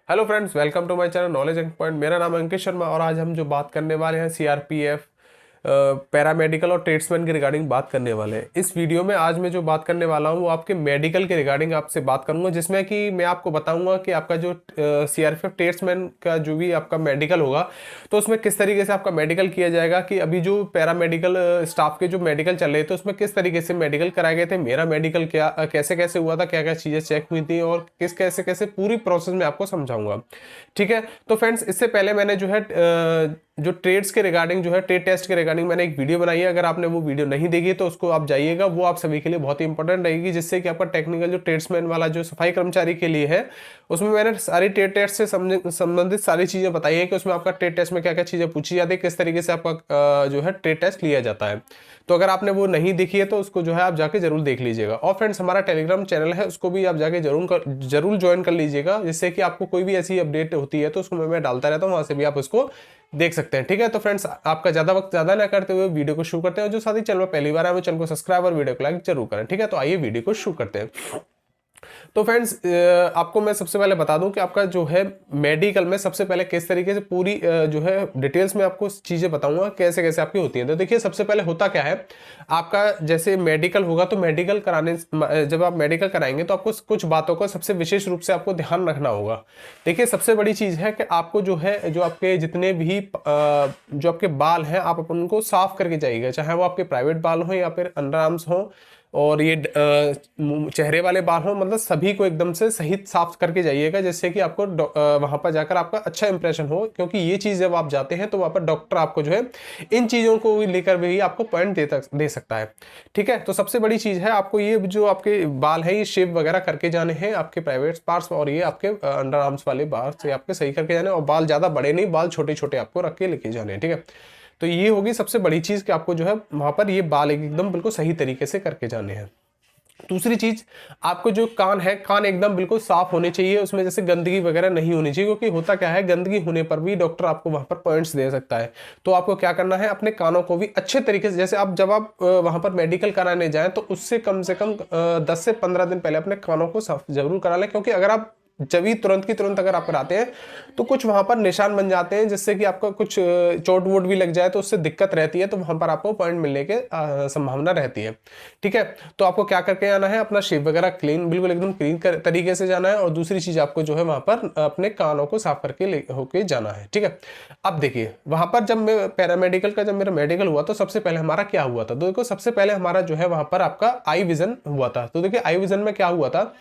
Hello friends, welcome to my channel knowledge and point. मेरा नाम है अंकित शर्मा और आज हम जो बात करने वाले हैं सीआरपीएफ, पैरामेडिकल और ट्रेड्समैन के रिगार्डिंग बात करने वाले हैं। इस वीडियो में आज मैं जो बात करने वाला हूं वो आपके मेडिकल के रिगार्डिंग आपसे बात करूंगा, जिसमें कि मैं आपको बताऊंगा कि आपका जो सीआरपीएफ ट्रेड्समैन का जो भी आपका मेडिकल होगा तो उसमें किस तरीके से आपका मेडिकल किया जाएगा, कि अभी जो पैरामेडिकल स्टाफ के जो मेडिकल चल रहे थे उसमें किस तरीके से मेडिकल कराए गए थे, मेरा मेडिकल क्या कैसे कैसे हुआ था, क्या क्या चीज़ें चेक हुई थी और किस कैसे कैसे पूरी प्रोसेस में आपको समझाऊंगा। ठीक है, तो फ्रेंड्स इससे पहले मैंने जो है जो ट्रेड्स के रिगार्डिंग जो है ट्रेड टेस्ट के रिगार्डिंग मैंने एक वीडियो बनाई है। अगर आपने वो वीडियो नहीं देखी तो उसको आप जाइएगा, वो आप सभी के लिए बहुत ही इंपॉर्टेंट रहेगी, जिससे कि आपका टेक्निकल जो ट्रेड्समैन वाला जो सफाई कर्मचारी के लिए है उसमें मैंने सारी ट्रेड टेस्ट से संबंधित सारी चीजें बताई है कि उसमें आपका ट्रेड टेस्ट में क्या क्या चीजें पूछी जाती है, किस तरीके से आपका जो है ट्रेड टेस्ट लिया जाता है। तो अगर आपने वो नहीं देखी है तो उसको जो है आप जाके जरूर देख लीजिएगा। और फ्रेंड्स हमारा टेलीग्राम चैनल है, उसको भी आप जाके जरूर ज्वाइन कर लीजिएगा, जिससे कि आपको कोई भी ऐसी अपडेट होती है तो उसको मैं डालता रहता हूँ, वहां से भी आप उसको देख सकते हैं। ठीक है, तो फ्रेंड्स आपका ज्यादा वक्त ज्यादा ना करते हुए वीडियो को शुरू करते हैं। जो साथी चैनल पर पहली बार आए वो चैनल को सब्सक्राइब और वीडियो को लाइक जरूर करें। ठीक है, तो आइए वीडियो को शुरू करते हैं। तो फ्रेंड्स आपको मैं सबसे पहले बता दूं कि आपका जो है मेडिकल में सबसे पहले किस तरीके से पूरी जो है डिटेल्स में आपको चीजें बताऊंगा कैसे कैसे आपकी होती हैं। तो देखिए सबसे पहले होता क्या है, आपका जैसे मेडिकल होगा तो मेडिकल कराने जब आप मेडिकल कराएंगे तो आपको कुछ बातों का सबसे विशेष रूप से आपको ध्यान रखना होगा। देखिए सबसे बड़ी चीज है कि आपको जो है जो आपके जितने भी जो आपके बाल हैं आप उनको साफ करके जाइएगा, चाहे वो आपके प्राइवेट बाल हो या फिर अंडर आर्म्स हो और ये चेहरे वाले बाल हो, मतलब सभी को एकदम से सही साफ करके जाइएगा, जिससे कि आपको वहां पर जाकर आपका अच्छा इंप्रेशन हो। क्योंकि ये चीज जब आप जाते हैं तो वहां पर डॉक्टर आपको जो है इन चीजों को लेकर भी आपको पॉइंट दे सकता है। ठीक है, तो सबसे बड़ी चीज है आपको ये जो आपके बाल है ये शेव वगैरह करके जाने हैं आपके प्राइवेट पार्ट्स, और ये आपके अंडर आर्म्स वाले बाल से आपके सही करके जाने, और बाल ज्यादा बड़े नहीं, बाल छोटे छोटे आपको रख के लेके जाने हैं। ठीक है, तो ये होगी सबसे बड़ी चीज कि आपको जो है वहां पर ये बाल एकदम बिल्कुल सही तरीके से करके जाने हैं। दूसरी चीज, आपको जो कान है, कान एकदम बिल्कुल साफ होने चाहिए, उसमें जैसे गंदगी वगैरह नहीं होनी चाहिए, क्योंकि होता क्या है गंदगी होने पर भी डॉक्टर आपको वहां पर पॉइंट्स दे सकता है। तो आपको क्या करना है, अपने कानों को भी अच्छे तरीके से, जैसे आप जब आप वहां पर मेडिकल कराने जाएं तो उससे कम से कम 10 से 15 दिन पहले अपने कानों को साफ जरूर करा लें। क्योंकि अगर आप जब ही तुरंत की तुरंत अगर आप कराते हैं तो कुछ वहां पर निशान बन जाते हैं, जिससे कि आपका कुछ चोट वोट भी लग जाए तो उससे दिक्कत रहती है, तो वहां पर आपको पॉइंट मिलने के संभावना रहती है। ठीक है, तो आपको क्या करके आना है, अपना शेव वगैरह क्लीन, बिल्कुल एकदम क्लीन तरीके से जाना है। और दूसरी चीज आपको जो है वहां पर अपने कानों को साफ करके होके जाना है। ठीक है, अब देखिए वहां पर जब मैं पैरामेडिकल का जब मेरा मेडिकल हुआ तो सबसे पहले हमारा क्या हुआ था, तो देखो सबसे पहले हमारा जो है वहां पर आपका आई विजन हुआ था। तो देखिए आई विजन में क्या हुआ था,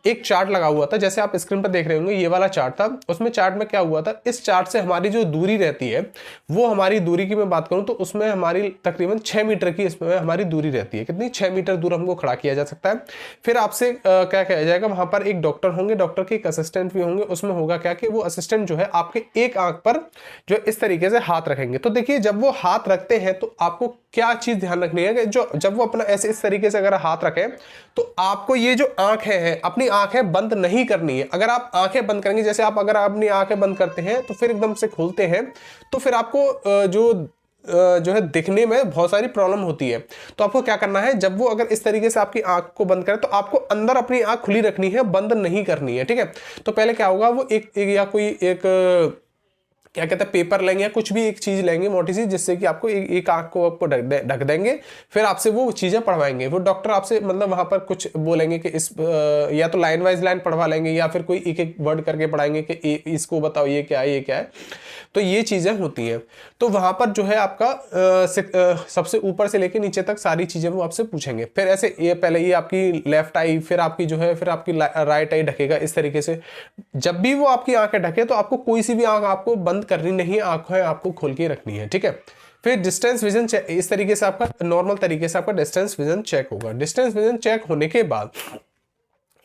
एक चार्ट लगा हुआ था, जैसे आप स्क्रीन पर देख रहे होंगे ये वाला चार्ट था। उसमें चार्ट में क्या हुआ था, इस चार्ट से हमारी जो दूरी रहती है, वो हमारी दूरी की मैं बात करूं तो उसमें हमारी तकरीबन 6 मीटर की इसमें हमारी दूरी रहती है। कितनी, 6 मीटर दूर हमको खड़ा किया जा सकता है। फिर आपसे क्या किया जाएगा, वहां पर एक डॉक्टर होंगे, डॉक्टर के एक असिस्टेंट भी होंगे। उसमें होगा क्या कि वो असिस्टेंट जो है आपके एक आंख पर जो इस तरीके से हाथ रखेंगे। तो देखिए जब वो हाथ रखते हैं तो आपको क्या चीज ध्यान रखनी है कि जो जब वो अपना ऐसे इस तरीके से अगर हाथ रखें तो आपको ये जो आंखें हैं अपनी आंखें बंद नहीं करनी है। अगर आप आंखें बंद करेंगे, जैसे आप अगर अपनी आंखें बंद करते हैं तो फिर एकदम से खोलते हैं तो फिर आपको जो है दिखने में बहुत सारी प्रॉब्लम होती है। तो आपको क्या करना है, जब वो अगर इस तरीके से आपकी आंख को बंद करे तो आपको अंदर अपनी आंख खुली रखनी है, बंद नहीं करनी है। ठीक है, तो पहले क्या होगा, वो एक या कोई एक क्या कहते हैं पेपर लेंगे या कुछ भी एक चीज लेंगे मोटी सी, जिससे कि आपको एक आंख को आपको ढक देंगे। फिर आपसे वो चीजें पढ़वाएंगे। वो डॉक्टर आपसे मतलब वहां पर कुछ बोलेंगे कि इस या तो लाइन वाइज लाइन पढ़वा लेंगे या फिर कोई एक एक वर्ड करके पढ़ाएंगे कि इसको बताओ ये क्या है, ये क्या है। तो ये चीजें होती हैं। तो वहां पर जो है आपका सबसे ऊपर से लेके नीचे तक सारी चीजें वो आपसे पूछेंगे। फिर ऐसे ये पहले ये आपकी लेफ्ट आई, फिर आपकी जो है फिर आपकी राइट आई ढकेगा इस तरीके से। जब भी वो आपकी आंखें ढके तो आपको कोई सी भी आंख आपको बंद करनी नहीं, आंखें आपको खोल के रखनी है। ठीक है, फिर डिस्टेंस विजन चेक, इस तरीके से आपका नॉर्मल तरीके से आपका डिस्टेंस विजन चेक होगा। डिस्टेंस विजन चेक होने के बाद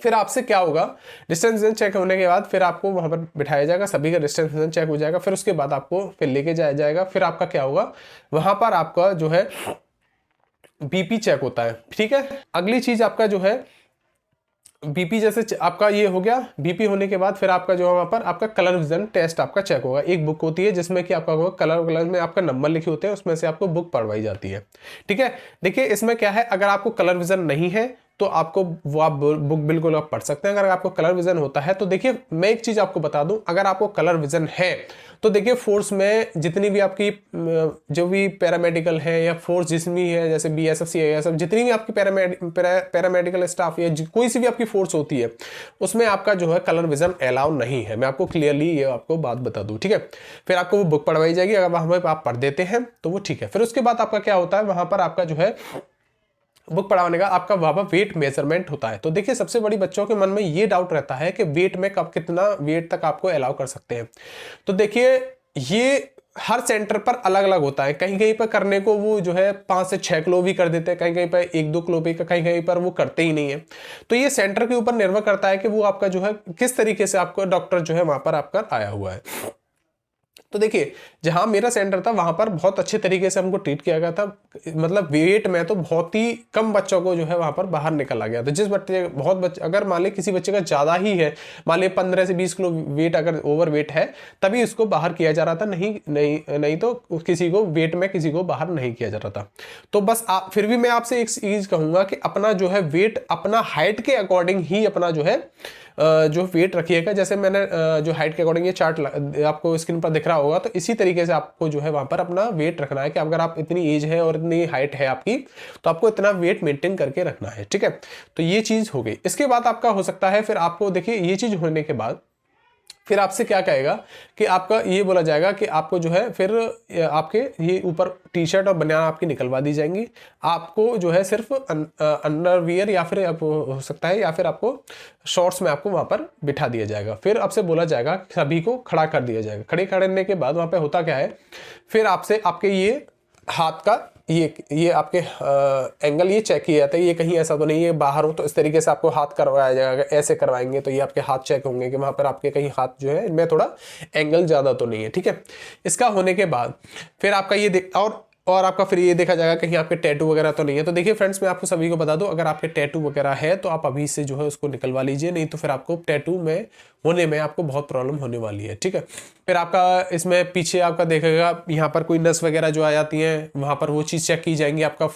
फिर आपसे क्या होगा, डिस्टेंस विजन चेक होने के बाद फिर आपको वहां पर बिठाया जाएगा, सभी का डिस्टेंस विजन चेक हो जाएगा। फिर उसके बाद आपको फिर लेके जाया जाएगा। फिर आपका क्या होगा, वहां पर आपका जो है बीपी चेक होता है। ठीक है, अगली चीज आपका जो है बीपी, जैसे आपका ये हो गया बीपी होने के बाद फिर आपका जो वहां पर आपका कलर विजन टेस्ट आपका चेक होगा। एक बुक होती है जिसमें कि आपका कलर कलर में आपका नंबर लिखे होते हैं, उसमें से आपको बुक पढ़वाई जाती है। ठीक है, देखिए इसमें क्या है, अगर आपको कलर विजन नहीं है तो आपको वो आप बुक बिल्कुल आप पढ़ सकते हैं। अगर आपको कलर विजन होता है तो देखिए मैं एक चीज आपको बता दूं, अगर आपको कलर विजन है तो देखिए फोर्स में जितनी भी आपकी जो भी पैरामेडिकल है या फोर्स जिसमें भी है, जैसे बीएसएफ सीआईएसएफ, जितनी भी आपकी पैरामेडिकल स्टाफ या कोई सी भी आपकी फोर्स होती है उसमें आपका जो है कलर विजन अलाउ नहीं है। मैं आपको क्लियरली ये आपको बात बता दूं, ठीक है। फिर आपको वो बुक पढ़वाई जाएगी, अगर वहां पर आप पढ़ देते हैं तो वो ठीक है। फिर उसके बाद आपका क्या होता है, वहां पर आपका जो है बुक पढ़ाने का आपका वहां पर वेट मेजरमेंट होता है। तो देखिए सबसे बड़ी बच्चों के मन में ये डाउट रहता है कि वेट में कब कितना वेट तक आपको अलाउ कर सकते हैं। तो देखिए ये हर सेंटर पर अलग अलग होता है, कहीं कहीं पर करने को वो जो है 5 से 6 किलो भी कर देते हैं, कहीं कहीं पर 1-2 किलो भी, कहीं कहीं पर वो करते ही नहीं है। तो ये सेंटर के ऊपर निर्भर करता है कि वो आपका जो है किस तरीके से आपको डॉक्टर जो है वहां पर आपका आया हुआ है। तो देखिए जहां मेरा सेंटर था वहां पर बहुत अच्छे तरीके से हमको ट्रीट किया गया था, मतलब वेट में तो बहुत ही कम बच्चों को जो है वहां पर बाहर निकल आ गया था। जिस बच्चे बहुत बच्चे, अगर मान ली किसी बच्चे का ज्यादा ही है, मान ली 15 से 20 किलो वेट अगर ओवर वेट है, तभी उसको बाहर किया जा रहा था, नहीं तो किसी को वेट में किसी को बाहर नहीं किया जा रहा था। तो बस आप फिर भी मैं आपसे एक चीज कहूंगा कि अपना जो है वेट अपना हाइट के अकॉर्डिंग ही अपना जो है जो वेट रखिएगा। जैसे मैंने जो हाइट के अकॉर्डिंग ये चार्ट आपको स्क्रीन पर दिख रहा होगा, तो इसी तरीके से आपको जो है वहां पर अपना वेट रखना है कि अगर आप इतनी एज है और इतनी हाइट है आपकी, तो आपको इतना वेट मेंटेन करके रखना है, ठीक है। तो ये चीज हो गई। इसके बाद आपका हो सकता है, फिर आपको देखिए ये चीज होने के बाद फिर आपसे क्या कहेगा कि आपका ये बोला जाएगा कि आपको जो है फिर आपके ये ऊपर टी शर्ट और बनियान आपकी निकलवा दी जाएंगी। आपको जो है सिर्फ अंडरवियर या फिर हो सकता है या फिर आपको शॉर्ट्स में आपको वहां पर बिठा दिया जाएगा। फिर आपसे बोला जाएगा सभी को खड़ा कर दिया जाएगा। खड़े करने के बाद वहां पे होता क्या है, फिर आपसे आपके ये हाथ का ये आपके एंगल ये चेक किया जाता है, ये कहीं ऐसा तो नहीं है बाहर हो, तो इस तरीके से आपको हाथ करवाया जाएगा। ऐसे करवाएंगे तो ये आपके हाथ चेक होंगे कि वहां पर आपके कहीं हाथ जो है इनमें थोड़ा एंगल ज्यादा तो नहीं है, ठीक है। इसका होने के बाद फिर आपका ये और आपका फिर ये देखा जाएगा कहीं आपके टैटू वगैरह तो नहीं है। तो देखिए फ्रेंड्स मैं आपको सभी को बता दूं, अगर आपके टैटू वगैरह है तो आप अभी से जो है उसको निकलवा लीजिए, नहीं तो फिर आपको टैटू में होने में आपको बहुत प्रॉब्लम होने वाली है, ठीक है। फिर आपका इसमें पीछे आपका देखेगा यहाँ पर कोई नस वगैरह जो आ जाती है, वहां पर वो चीज़ चेक की जाएंगी। आपका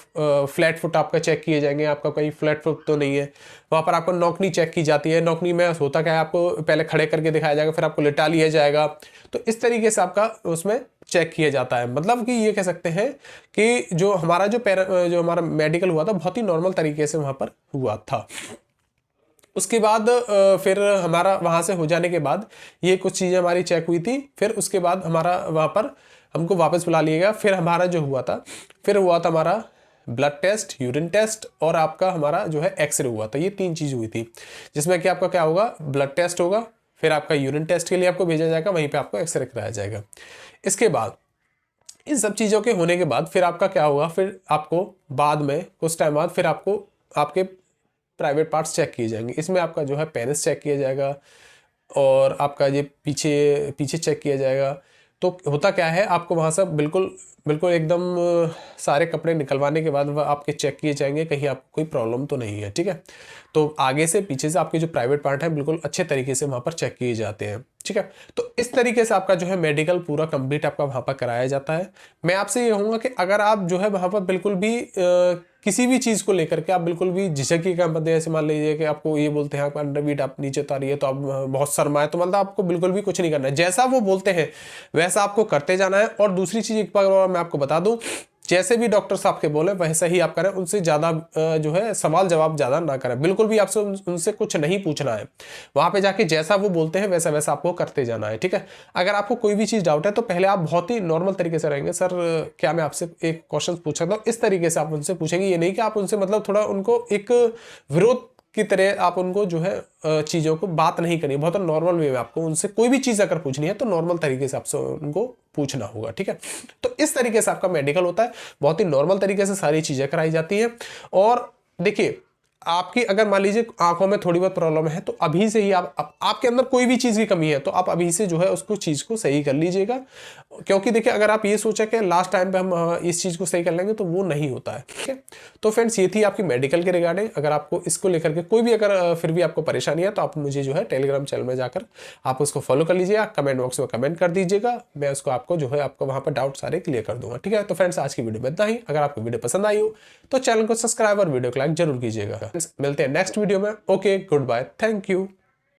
फ्लैट फुट आपका चेक किए जाएंगे, आपका कहीं फ्लैट फुट तो नहीं है। वहां पर आपको नौकनी चेक की जाती है। नौकनी में होता क्या है, आपको पहले खड़े करके दिखाया जाएगा, फिर आपको लिटा लिया जाएगा। तो इस तरीके से आपका उसमें चेक किया जाता है। मतलब कि ये कह सकते हैं कि जो हमारा जो हमारा मेडिकल हुआ था बहुत ही नॉर्मल तरीके से वहां पर हुआ था। उसके बाद फिर हमारा वहां से हो जाने के बाद ये कुछ चीज़ें हमारी चेक हुई थी। फिर उसके बाद हमारा वहां पर हमको वापस बुला लिया गया। फिर हमारा जो हुआ था, फिर हुआ था हमारा ब्लड टेस्ट, यूरिन टेस्ट और आपका हमारा जो है एक्सरे हुआ था। ये 3 चीज़ हुई थी, जिसमें कि आपका क्या होगा, ब्लड टेस्ट होगा, फिर आपका यूरिन टेस्ट के लिए आपको भेजा जाएगा, वहीं पे आपको एक्सरे कराया जाएगा। इसके बाद इन सब चीज़ों के होने के बाद फिर आपका क्या होगा, फिर आपको बाद में कुछ टाइम बाद फिर आपको आपके प्राइवेट पार्ट्स चेक किए जाएंगे। इसमें आपका जो है पेनिस चेक किया जाएगा और आपका ये पीछे पीछे चेक किया जाएगा। तो होता क्या है, आपको वहाँ से बिल्कुल बिल्कुल एकदम सारे कपड़े निकलवाने के बाद वह आपके चेक किए जाएंगे कहीं आपको कोई प्रॉब्लम तो नहीं है, ठीक है। तो आगे से पीछे से आपके जो प्राइवेट पार्ट है बिल्कुल अच्छे तरीके से वहाँ पर चेक किए जाते हैं, ठीक है। तो इस तरीके से आपका जो है मेडिकल पूरा कंप्लीट आपका वहाँ पर कराया जाता है। मैं आपसे ये कहूँगा कि अगर आप जो है वहाँ पर बिल्कुल भी किसी भी चीज़ को लेकर के आप बिल्कुल भी झिझकी का मत, ऐसे मान लीजिए कि आपको ये बोलते हैं आप अंडरवीट आप नीचे उतारिए है तो आप बहुत शर्माए, तो मतलब आपको बिल्कुल भी कुछ नहीं करना है। जैसा वो बोलते हैं वैसा आपको करते जाना है। और दूसरी चीज़ एक बार मैं आपको बता दूं, जैसे भी डॉक्टर साहब के बोले वैसा ही आप करें, उनसे ज़्यादा जो है सवाल जवाब ज़्यादा ना करें। बिल्कुल भी आपसे उनसे कुछ नहीं पूछना है, वहाँ पे जाके जैसा वो बोलते हैं वैसा वैसा आपको करते जाना है, ठीक है। अगर आपको कोई भी चीज़ डाउट है तो पहले आप बहुत ही नॉर्मल तरीके से रहेंगे, सर क्या मैं आपसे एक क्वेश्चन पूछ सकता हूँ, इस तरीके से आप उनसे पूछेंगे। ये नहीं कि आप उनसे मतलब थोड़ा उनको एक विरोध की तरह आप उनको जो है चीज़ों को बात नहीं करनी, बहुत नॉर्मल वे में आपको उनसे कोई भी चीज़ अगर पूछनी है तो नॉर्मल तरीके से आपसे उनको पूछना होगा, ठीक है। तो इस तरीके से आपका मेडिकल होता है, बहुत ही नॉर्मल तरीके से सारी चीज़ें कराई जाती हैं। और देखिए आपकी अगर मान लीजिए आंखों में थोड़ी बहुत प्रॉब्लम है तो अभी से ही आपके अंदर कोई भी चीज़ की कमी है तो आप अभी से जो है उसको चीज़ को सही कर लीजिएगा। क्योंकि देखिए अगर आप ये सोचा कि लास्ट टाइम पे हम इस चीज़ को सही कर लेंगे तो वो नहीं होता है, ठीक है। तो फ्रेंड्स ये थी आपकी मेडिकल के रिगार्डिंग। अगर आपको इसको लेकर के कोई भी अगर फिर भी आपको परेशानी है तो आप मुझे जो है टेलीग्राम चैनल में जाकर आप उसको फॉलो कर लीजिएगा, कमेंट बॉक्स में कमेंट कर दीजिएगा, मैं उसको आपको जो है आपको वहाँ पर डाउट सारे क्लियर कर दूंगा, ठीक है। तो फ्रेंड्स आज की वीडियो में इतना ही। अगर आपको वीडियो पसंद आई हो तो चैनल को सब्सक्राइब और वीडियो को लाइक जरूर कीजिएगा। मिलते हैं नेक्स्ट वीडियो में। Okay, goodbye, thank you.